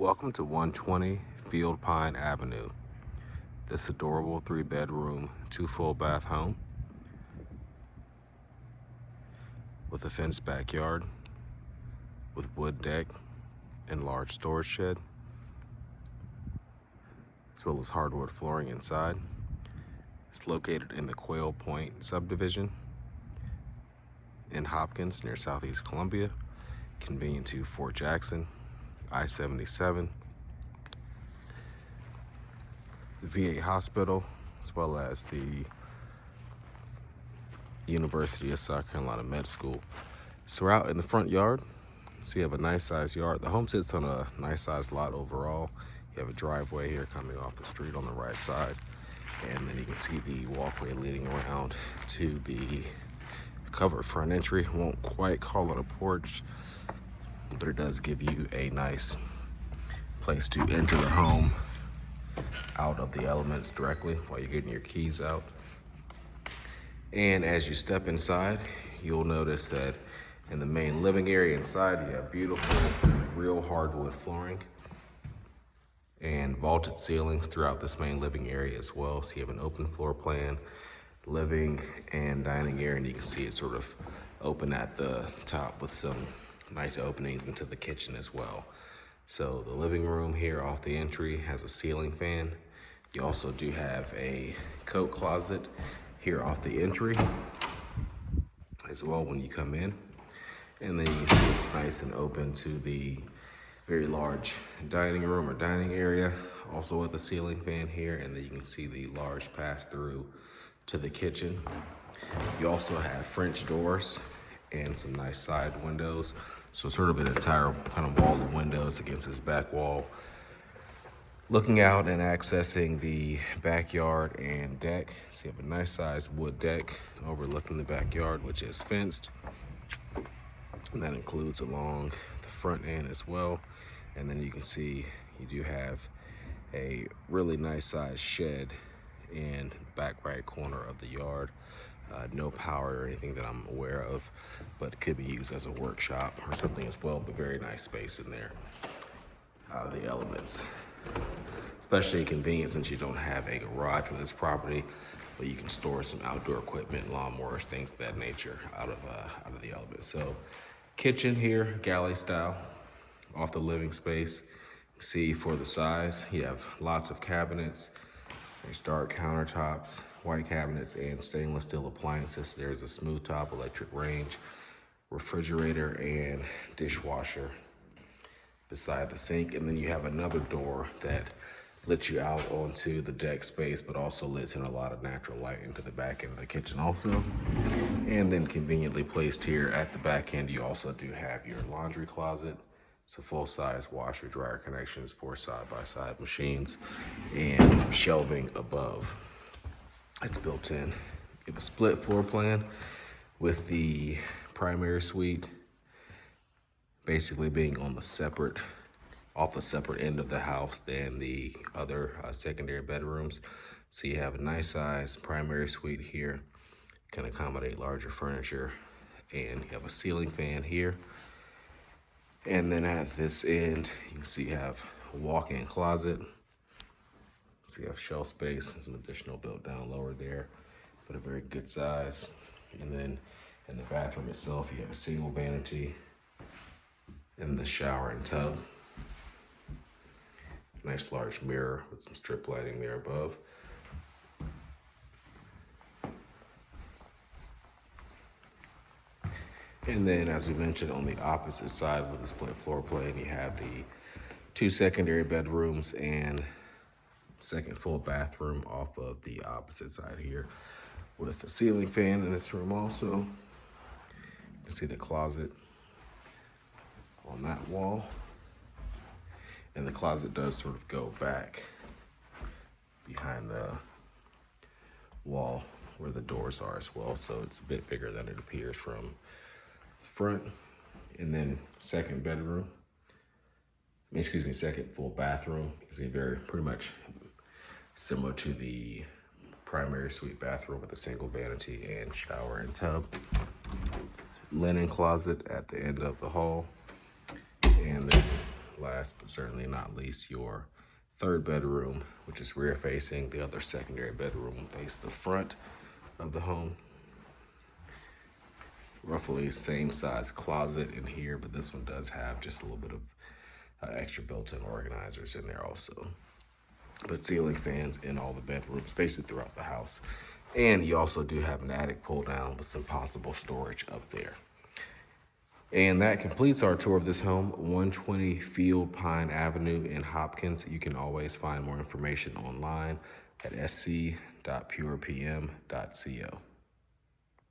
Welcome to 120 Quail Pointe Avenue. This adorable 3-bedroom, 2 full bath home with a fenced backyard with wood deck and large storage shed, as well as hardwood flooring inside. It's located in the Quail Pointe subdivision in Hopkins near Southeast Columbia, convenient to Fort Jackson, I-77, the VA hospital, as well as the University of South Carolina Med School. So we're out in the front yard. So you have a nice sized yard. The home sits on a nice sized lot overall. You have a driveway here coming off the street on the right side. And then you can see the walkway leading around to the covered front entry. Won't quite call it a porch, but it does give you a nice place to enter the home out of the elements directly while you're getting your keys out. And as you step inside, you'll notice that in the main living area inside, you have beautiful real hardwood flooring and vaulted ceilings throughout this main living area as well. So you have an open floor plan, living and dining area, and you can see it sort of open at the top with some nice openings into the kitchen as well. So the living room here off the entry has a ceiling fan. You also do have a coat closet here off the entry as well when you come in. And then you can see it's nice and open to the very large dining room or dining area, also with a ceiling fan here. And then you can see the large pass-through to the kitchen. You also have French doors and some nice side windows. So sort of an entire kind of wall of windows against this back wall, looking out and accessing the backyard and deck. So you have a nice sized wood deck overlooking the backyard, which is fenced. And that includes along the front end as well. And then you can see you do have a really nice sized shed in the back right corner of the yard. No power or anything that I'm aware of, but could be used as a workshop or something as well, but very nice space in there. The elements, especially convenient since you don't have a garage with this property, but you can store some outdoor equipment, lawnmowers, things of that nature out of the elements. So kitchen here, galley style, off the living space. See, for the size, you have lots of cabinets, stark countertops, white cabinets, and stainless steel appliances. There's a smooth top electric range, refrigerator, and dishwasher beside the sink. And then you have another door that lets you out onto the deck space, but also lets in a lot of natural light into the back end of the kitchen also. And then conveniently placed here at the back end, you also do have your laundry closet. So full-size washer dryer connections, 4 side-by-side machines, and some shelving above. It's built in. You have a split floor plan with the primary suite basically being on the separate end of the house than the other secondary bedrooms. So you have a nice size primary suite here, can accommodate larger furniture, and you have a ceiling fan here. And then at this end, you can see you have a walk-in closet. So you have shelf space and some additional built down lower there, but a very good size. And then in the bathroom itself, you have a single vanity in the shower and tub. Nice large mirror with some strip lighting there above. And then, as we mentioned, on the opposite side with the split floor plan, you have the 2 secondary bedrooms and second full bathroom off of the opposite side here with a ceiling fan in this room also. You can see the closet on that wall. And the closet does sort of go back behind the wall where the doors are as well. So it's a bit bigger than it appears from front. And then second full bathroom. You can see pretty much similar to the primary suite bathroom with a single vanity and shower and tub. Linen closet at the end of the hall. And then last last but certainly not least, your third bedroom, which is rear facing. The other secondary bedroom will face the front of the home. Roughly same size closet in here, but this one does have just a little bit of extra built-in organizers in there also. But ceiling fans in all the bedrooms, basically throughout the house. And you also do have an attic pull down with some possible storage up there. And that completes our tour of this home, 120 Field Pine Avenue in Hopkins. You can always find more information online at sc.purepm.co.